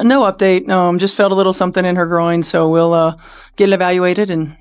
No update. Just felt a little something in her groin, so we'll get it evaluated and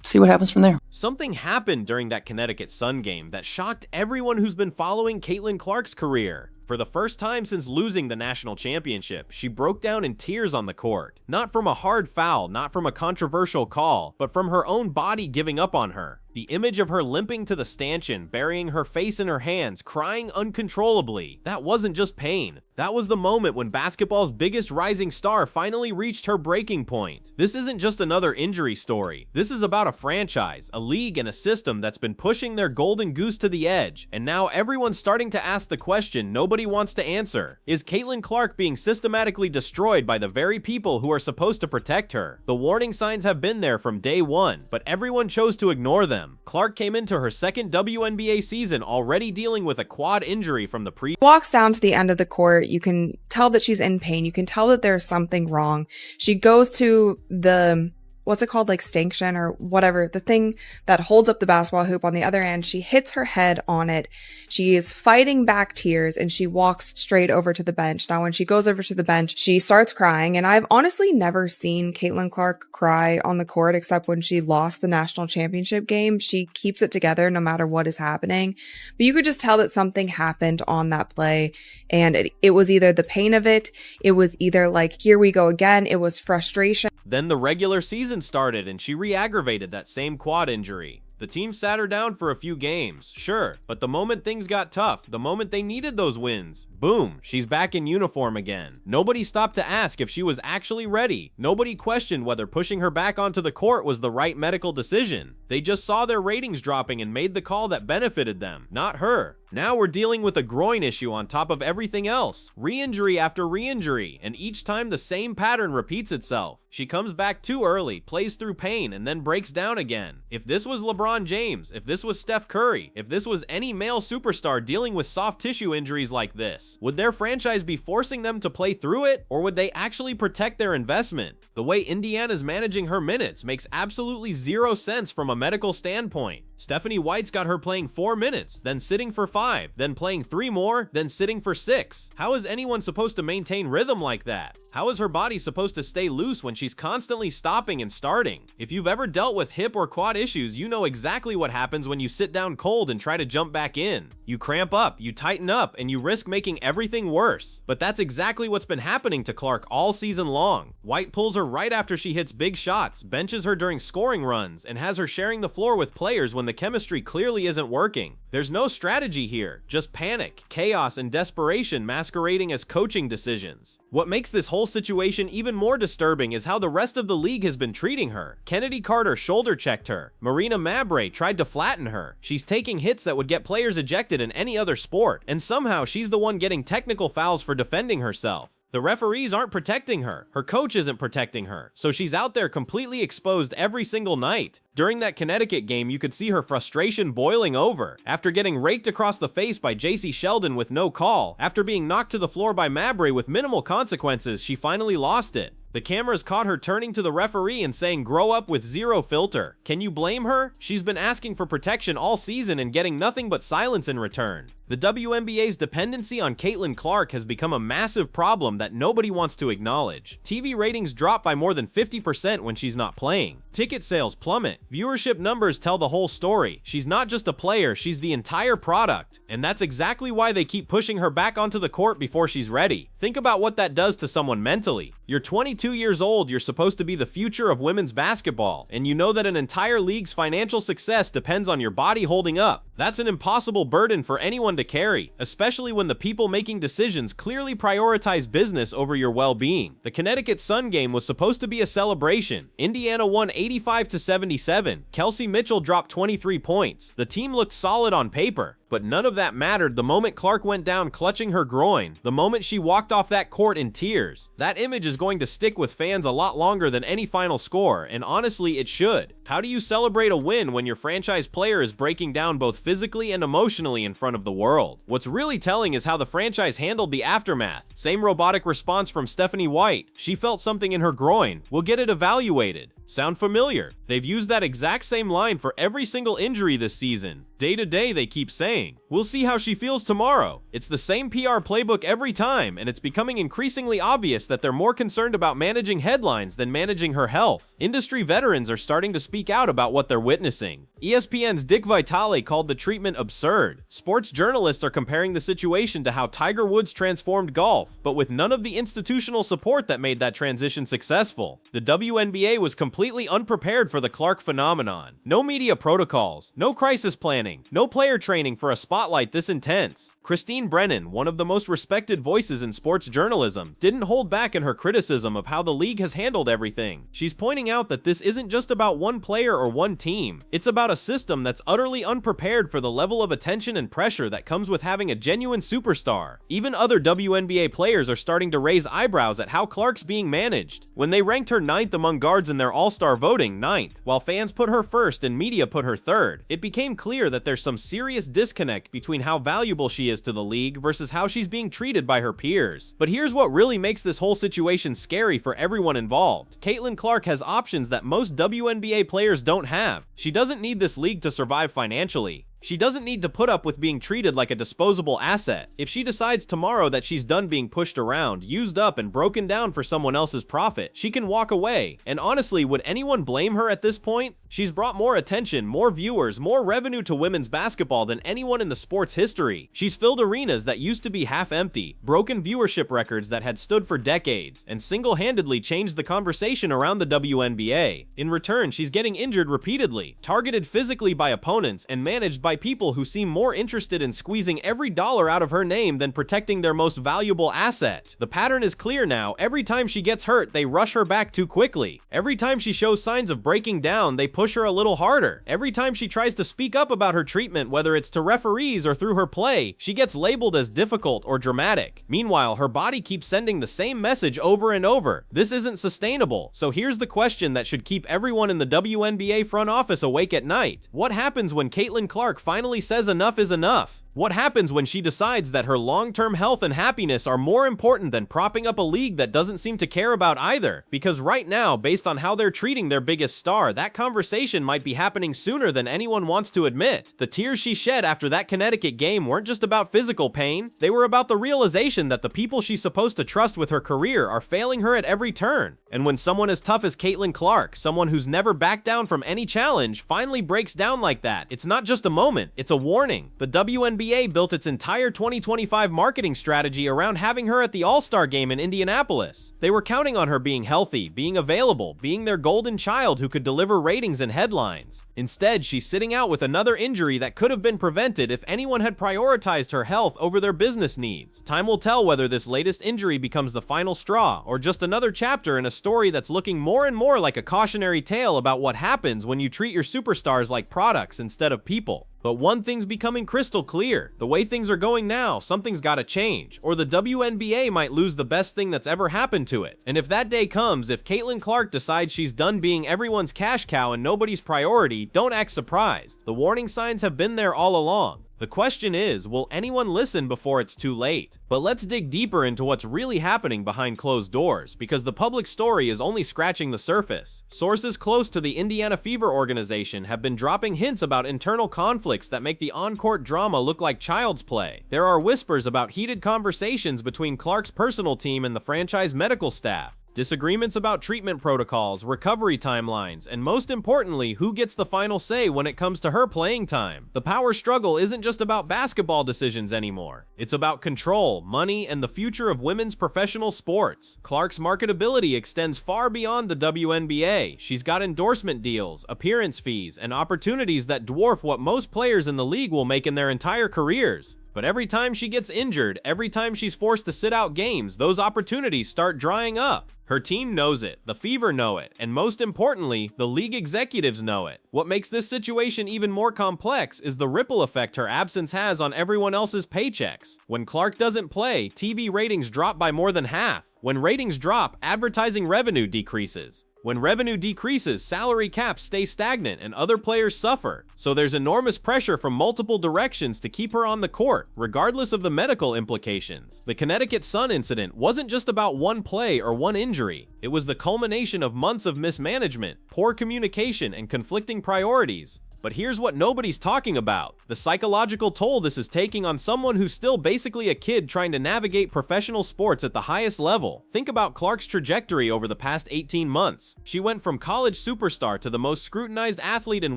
see what happens from there. Something happened during that Connecticut Sun game that shocked everyone who's been following Caitlin Clark's career. For the first time since losing the national championship, she broke down in tears on the court. Not from a hard foul, not from a controversial call, but from her own body giving up on her. The image of her limping to the stanchion, burying her face in her hands, crying uncontrollably. That wasn't just pain. That was the moment when basketball's biggest rising star finally reached her breaking point. This isn't just another injury story. This is about a franchise, a league, and a system that's been pushing their golden goose to the edge. And now everyone's starting to ask the question nobody wants to answer. Is Caitlin Clark being systematically destroyed by the very people who are supposed to protect her? The warning signs have been there from day one, but everyone chose to ignore them. Clark came into her second WNBA season already dealing with a quad injury from the walks down to the end of the court. You can tell that she's in pain. You can tell that there's something wrong. She goes to the, what's it called, like stanchion or whatever, the thing that holds up the basketball hoop on the other end. She hits her head on it. She is fighting back tears and she walks straight over to the bench. Now, when she goes over to the bench, she starts crying. And I've honestly never seen Caitlin Clark cry on the court except when she lost the national championship game. She keeps it together no matter what is happening. But you could just tell that something happened on that play. And it was either the pain of it. It was either like, here we go again. It was frustration. Then the regular season started and she re-aggravated that same quad injury. The team sat her down for a few games, sure, but the moment things got tough, the moment they needed those wins, boom, she's back in uniform again. Nobody stopped to ask if she was actually ready. Nobody questioned whether pushing her back onto the court was the right medical decision. They just saw their ratings dropping and made the call that benefited them, not her. Now we're dealing with a groin issue on top of everything else. Re-injury after re-injury, and each time the same pattern repeats itself. She comes back too early, plays through pain, and then breaks down again. If this was LeBron James, if this was Steph Curry, if this was any male superstar dealing with soft tissue injuries like this, would their franchise be forcing them to play through it, or would they actually protect their investment? The way Indiana's managing her minutes makes absolutely zero sense from a medical standpoint. Stephanie White's got her playing 4 minutes, then sitting for 5, then playing 3 more, then sitting for 6. How is anyone supposed to maintain rhythm like that? How is her body supposed to stay loose when she's constantly stopping and starting? If you've ever dealt with hip or quad issues, you know exactly what happens when you sit down cold and try to jump back in. You cramp up, you tighten up, and you risk making everything worse. But that's exactly what's been happening to Clark all season long. White pulls her right after she hits big shots, benches her during scoring runs, and has her sharing the floor with players when the chemistry clearly isn't working. There's no strategy here, just panic, chaos, and desperation masquerading as coaching decisions. What makes this whole situation even more disturbing is how the rest of the league has been treating her. Kennedy Carter shoulder checked her. Marina Mabrey tried to flatten her. She's taking hits that would get players ejected in any other sport, and somehow she's the one getting technical fouls for defending herself. The referees aren't protecting her. Her coach isn't protecting her. So she's out there completely exposed every single night. During that Connecticut game, you could see her frustration boiling over. After getting raked across the face by JC Sheldon with no call, after being knocked to the floor by Mabrey with minimal consequences, she finally lost it. The cameras caught her turning to the referee and saying, "Grow up," with zero filter. Can you blame her? She's been asking for protection all season and getting nothing but silence in return. The WNBA's dependency on Caitlin Clark has become a massive problem that nobody wants to acknowledge. TV ratings drop by more than 50% when she's not playing. Ticket sales plummet. Viewership numbers tell the whole story. She's not just a player, she's the entire product. And that's exactly why they keep pushing her back onto the court before she's ready. Think about what that does to someone mentally. You're 22 years old, you're supposed to be the future of women's basketball, and you know that an entire league's financial success depends on your body holding up. That's an impossible burden for anyone to carry, especially when the people making decisions clearly prioritize business over your well-being. The Connecticut Sun game was supposed to be a celebration. Indiana won 85-77. Kelsey Mitchell dropped 23 points. The team looked solid on paper. But none of that mattered the moment Clark went down clutching her groin, the moment she walked off that court in tears. That image is going to stick with fans a lot longer than any final score, and honestly, it should. How do you celebrate a win when your franchise player is breaking down both physically and emotionally in front of the world? What's really telling is how the franchise handled the aftermath. Same robotic response from Stephanie White. She felt something in her groin. We'll get it evaluated. Sound familiar? They've used that exact same line for every single injury this season. Day to day, they keep saying, "We'll see how she feels tomorrow." It's the same PR playbook every time, and it's becoming increasingly obvious that they're more concerned about managing headlines than managing her health. Industry veterans are starting to speak out about what they're witnessing. ESPN's Dick Vitale called the treatment absurd. Sports journalists are comparing the situation to how Tiger Woods transformed golf, but with none of the institutional support that made that transition successful. The WNBA was completely unprepared for the Clark phenomenon. No media protocols, no crisis planning, no player training for a spotlight this intense. Christine Brennan, one of the most respected voices in sports journalism, didn't hold back in her criticism of how the league has handled everything. She's pointing out that this isn't just about one player or one team. It's about a system that's utterly unprepared for the level of attention and pressure that comes with having a genuine superstar. Even other WNBA players are starting to raise eyebrows at how Clark's being managed. When they ranked her 9th among guards in their All-Star voting, 9th, while fans put her 1st and media put her 3rd, it became clear that there's some serious disconnect between how valuable she is to the league versus how she's being treated by her peers. But here's what really makes this whole situation scary for everyone involved. Caitlin Clark has options that most WNBA players don't have. She doesn't need this league to survive financially. She doesn't need to put up with being treated like a disposable asset. If she decides tomorrow that she's done being pushed around, used up, and broken down for someone else's profit, she can walk away. And honestly, would anyone blame her at this point? She's brought more attention, more viewers, more revenue to women's basketball than anyone in the sport's history. She's filled arenas that used to be half empty, broken viewership records that had stood for decades, and single-handedly changed the conversation around the WNBA. In return, she's getting injured repeatedly, targeted physically by opponents, and managed by people who seem more interested in squeezing every dollar out of her name than protecting their most valuable asset. The pattern is clear now. Every time she gets hurt, they rush her back too quickly. Every time she shows signs of breaking down, they push her a little harder. Every time she tries to speak up about her treatment, whether it's to referees or through her play, she gets labeled as difficult or dramatic. Meanwhile, her body keeps sending the same message over and over. This isn't sustainable. So here's the question that should keep everyone in the WNBA front office awake at night. What happens when Caitlin Clark finally says enough is enough? What happens when she decides that her long-term health and happiness are more important than propping up a league that doesn't seem to care about either? Because right now, based on how they're treating their biggest star, that conversation might be happening sooner than anyone wants to admit. The tears she shed after that Connecticut game weren't just about physical pain. They were about the realization that the people she's supposed to trust with her career are failing her at every turn. And when someone as tough as Caitlin Clark, someone who's never backed down from any challenge, finally breaks down like that, it's not just a moment, it's a warning. The WNBA built its entire 2025 marketing strategy around having her at the All-Star game in Indianapolis. They were counting on her being healthy, being available, being their golden child who could deliver ratings and headlines. Instead, she's sitting out with another injury that could have been prevented if anyone had prioritized her health over their business needs. Time will tell whether this latest injury becomes the final straw or just another chapter in a story that's looking more and more like a cautionary tale about what happens when you treat your superstars like products instead of people. But one thing's becoming crystal clear. The way things are going now, something's gotta change, or the WNBA might lose the best thing that's ever happened to it. And if that day comes, if Caitlin Clark decides she's done being everyone's cash cow and nobody's priority, don't act surprised. The warning signs have been there all along. The question is, will anyone listen before it's too late? But let's dig deeper into what's really happening behind closed doors, because the public story is only scratching the surface. Sources close to the Indiana Fever organization have been dropping hints about internal conflicts that make the on-court drama look like child's play. There are whispers about heated conversations between Clark's personal team and the franchise medical staff. Disagreements about treatment protocols, recovery timelines, and most importantly, who gets the final say when it comes to her playing time. The power struggle isn't just about basketball decisions anymore. It's about control, money, and the future of women's professional sports. Clark's marketability extends far beyond the WNBA. She's got endorsement deals, appearance fees, and opportunities that dwarf what most players in the league will make in their entire careers. But every time she gets injured, every time she's forced to sit out games, those opportunities start drying up. Her team knows it, the Fever know it, and most importantly, the league executives know it. What makes this situation even more complex is the ripple effect her absence has on everyone else's paychecks. When Clark doesn't play, TV ratings drop by more than half. When ratings drop, advertising revenue decreases. When revenue decreases, salary caps stay stagnant and other players suffer. So there's enormous pressure from multiple directions to keep her on the court, regardless of the medical implications. The Connecticut Sun incident wasn't just about one play or one injury. It was the culmination of months of mismanagement, poor communication, and conflicting priorities. But here's what nobody's talking about: the psychological toll this is taking on someone who's still basically a kid trying to navigate professional sports at the highest level. Think about Clark's trajectory over the past 18 months. She went from college superstar to the most scrutinized athlete in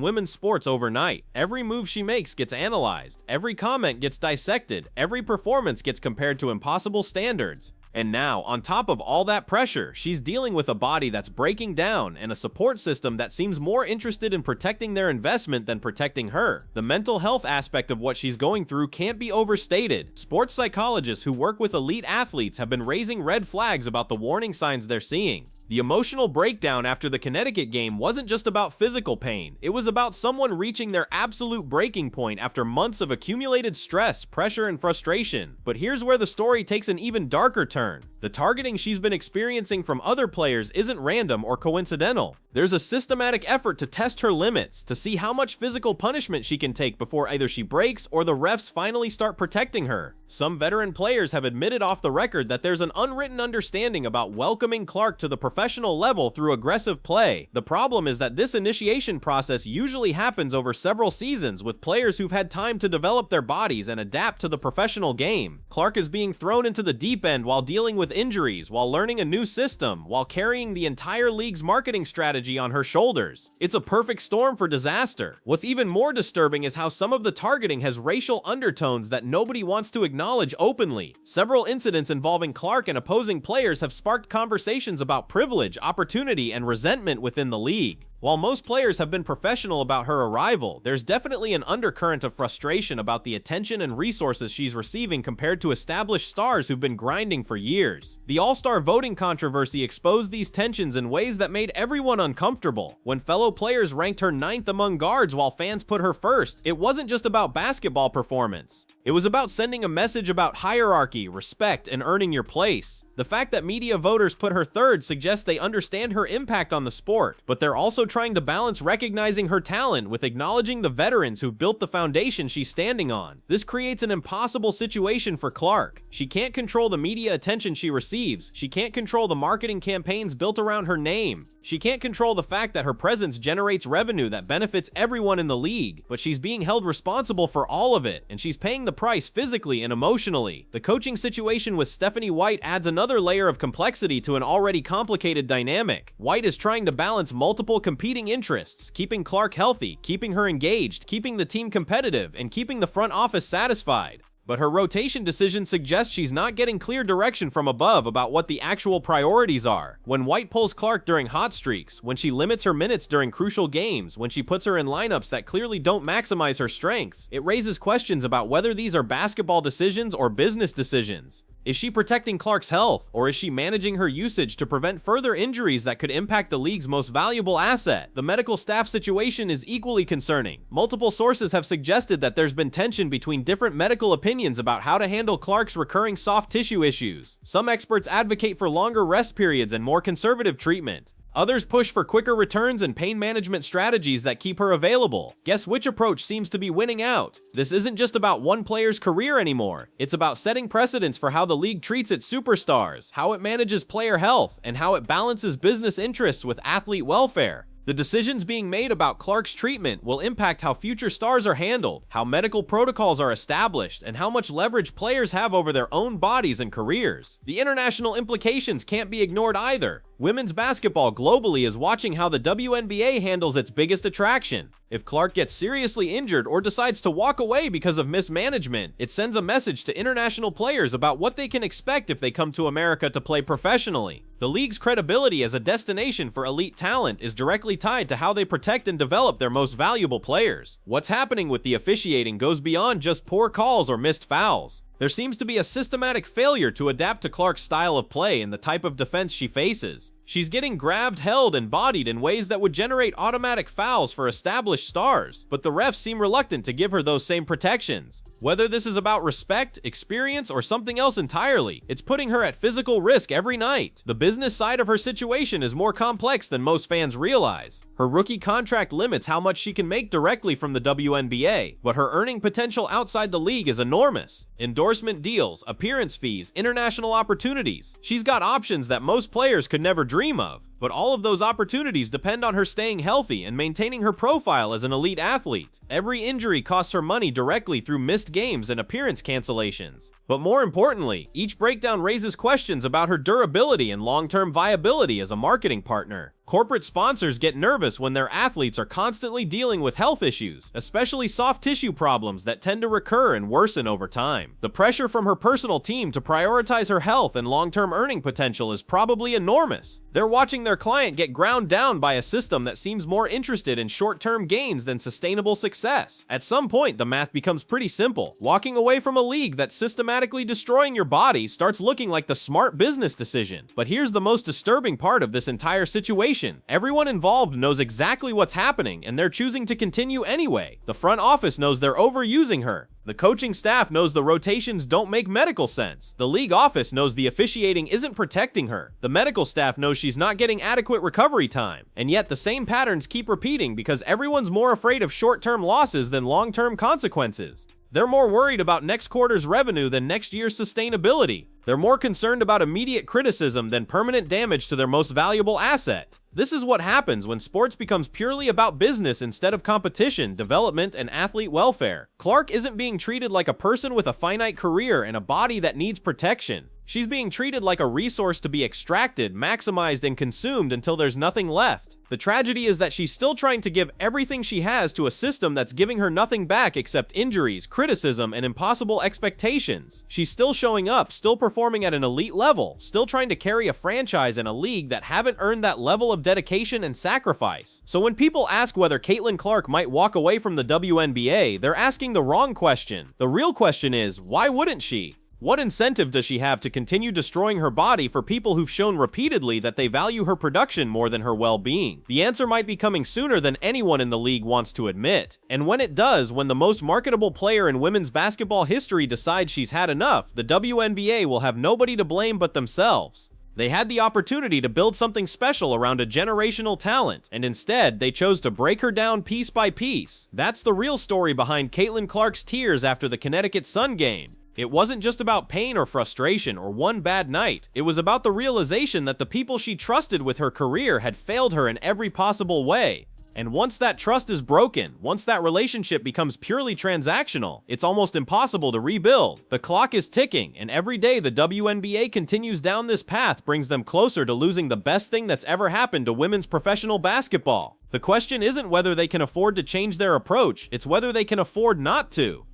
women's sports overnight. Every move she makes gets analyzed, every comment gets dissected, every performance gets compared to impossible standards. And now, on top of all that pressure, she's dealing with a body that's breaking down and a support system that seems more interested in protecting their investment than protecting her. The mental health aspect of what she's going through can't be overstated. Sports psychologists who work with elite athletes have been raising red flags about the warning signs they're seeing. The emotional breakdown after the Connecticut game wasn't just about physical pain, it was about someone reaching their absolute breaking point after months of accumulated stress, pressure, and frustration. But here's where the story takes an even darker turn. The targeting she's been experiencing from other players isn't random or coincidental. There's a systematic effort to test her limits, to see how much physical punishment she can take before either she breaks or the refs finally start protecting her. Some veteran players have admitted off the record that there's an unwritten understanding about welcoming Clark to the professional level through aggressive play. The problem is that this initiation process usually happens over several seasons with players who've had time to develop their bodies and adapt to the professional game. Clark is being thrown into the deep end while dealing with injuries, while learning a new system, while carrying the entire league's marketing strategy on her shoulders. It's a perfect storm for disaster. What's even more disturbing is how some of the targeting has racial undertones that nobody wants to acknowledge openly. Several incidents involving Clark and opposing players have sparked conversations about privilege, opportunity, and resentment within the league. While most players have been professional about her arrival, there's definitely an undercurrent of frustration about the attention and resources she's receiving compared to established stars who've been grinding for years. The All-Star voting controversy exposed these tensions in ways that made everyone uncomfortable. When fellow players ranked her 9th among guards while fans put her first, it wasn't just about basketball performance. It was about sending a message about hierarchy, respect, and earning your place. The fact that media voters put her third suggests they understand her impact on the sport, but they're also trying to balance recognizing her talent with acknowledging the veterans who've built the foundation she's standing on. This creates an impossible situation for Clark. She can't control the media attention she receives. She can't control the marketing campaigns built around her name. She can't control the fact that her presence generates revenue that benefits everyone in the league, but she's being held responsible for all of it, and she's paying the price physically and emotionally. The coaching situation with Stephanie White adds another layer of complexity to an already complicated dynamic. White is trying to balance multiple competing interests, keeping Clark healthy, keeping her engaged, keeping the team competitive, and keeping the front office satisfied. But her rotation decision suggests she's not getting clear direction from above about what the actual priorities are. When White pulls Clark during hot streaks, when she limits her minutes during crucial games, when she puts her in lineups that clearly don't maximize her strengths, it raises questions about whether these are basketball decisions or business decisions. Is she protecting Clark's health, or is she managing her usage to prevent further injuries that could impact the league's most valuable asset? The medical staff situation is equally concerning. Multiple sources have suggested that there's been tension between different medical opinions about how to handle Clark's recurring soft tissue issues. Some experts advocate for longer rest periods and more conservative treatment. Others push for quicker returns and pain management strategies that keep her available. Guess which approach seems to be winning out? This isn't just about one player's career anymore. It's about setting precedents for how the league treats its superstars, how it manages player health, and how it balances business interests with athlete welfare. The decisions being made about Clark's treatment will impact how future stars are handled, how medical protocols are established, and how much leverage players have over their own bodies and careers. The international implications can't be ignored either. Women's basketball globally is watching how the WNBA handles its biggest attraction. If Clark gets seriously injured or decides to walk away because of mismanagement, it sends a message to international players about what they can expect if they come to America to play professionally. The league's credibility as a destination for elite talent is directly tied to how they protect and develop their most valuable players. What's happening with the officiating goes beyond just poor calls or missed fouls. There seems to be a systematic failure to adapt to Clark's style of play and the type of defense she faces. She's getting grabbed, held, and bodied in ways that would generate automatic fouls for established stars, but the refs seem reluctant to give her those same protections. Whether this is about respect, experience, or something else entirely, it's putting her at physical risk every night. The business side of her situation is more complex than most fans realize. Her rookie contract limits how much she can make directly from the WNBA, but her earning potential outside the league is enormous. Endorsement deals, appearance fees, international opportunities. She's got options that most players could never dream of. But all of those opportunities depend on her staying healthy and maintaining her profile as an elite athlete. Every injury costs her money directly through missed games and appearance cancellations. But more importantly, each breakdown raises questions about her durability and long-term viability as a marketing partner. Corporate sponsors get nervous when their athletes are constantly dealing with health issues, especially soft tissue problems that tend to recur and worsen over time. The pressure from her personal team to prioritize her health and long-term earning potential is probably enormous. They're watching their client get ground down by a system that seems more interested in short-term gains than sustainable success. At some point, the math becomes pretty simple. Walking away from a league that's systematically destroying your body starts looking like the smart business decision. But here's the most disturbing part of this entire situation. Everyone involved knows exactly what's happening, and they're choosing to continue anyway. The front office knows they're overusing her. The coaching staff knows the rotations don't make medical sense. The league office knows the officiating isn't protecting her. The medical staff knows she's not getting adequate recovery time. And yet the same patterns keep repeating because everyone's more afraid of short-term losses than long-term consequences. They're more worried about next quarter's revenue than next year's sustainability. They're more concerned about immediate criticism than permanent damage to their most valuable asset. This is what happens when sports becomes purely about business instead of competition, development, and athlete welfare. Clark isn't being treated like a person with a finite career and a body that needs protection. She's being treated like a resource to be extracted, maximized, and consumed until there's nothing left. The tragedy is that she's still trying to give everything she has to a system that's giving her nothing back except injuries, criticism, and impossible expectations. She's still showing up, still performing at an elite level, still trying to carry a franchise and a league that haven't earned that level of dedication and sacrifice. So when people ask whether Caitlin Clark might walk away from the WNBA, they're asking the wrong question. The real question is, why wouldn't she? What incentive does she have to continue destroying her body for people who've shown repeatedly that they value her production more than her well-being? The answer might be coming sooner than anyone in the league wants to admit. And when it does, when the most marketable player in women's basketball history decides she's had enough, the WNBA will have nobody to blame but themselves. They had the opportunity to build something special around a generational talent, and instead, they chose to break her down piece by piece. That's the real story behind Caitlin Clark's tears after the Connecticut Sun game. It wasn't just about pain or frustration or one bad night. It was about the realization that the people she trusted with her career had failed her in every possible way. And once that trust is broken, once that relationship becomes purely transactional, it's almost impossible to rebuild. The clock is ticking, and every day the WNBA continues down this path brings them closer to losing the best thing that's ever happened to women's professional basketball. The question isn't whether they can afford to change their approach, it's whether they can afford not to.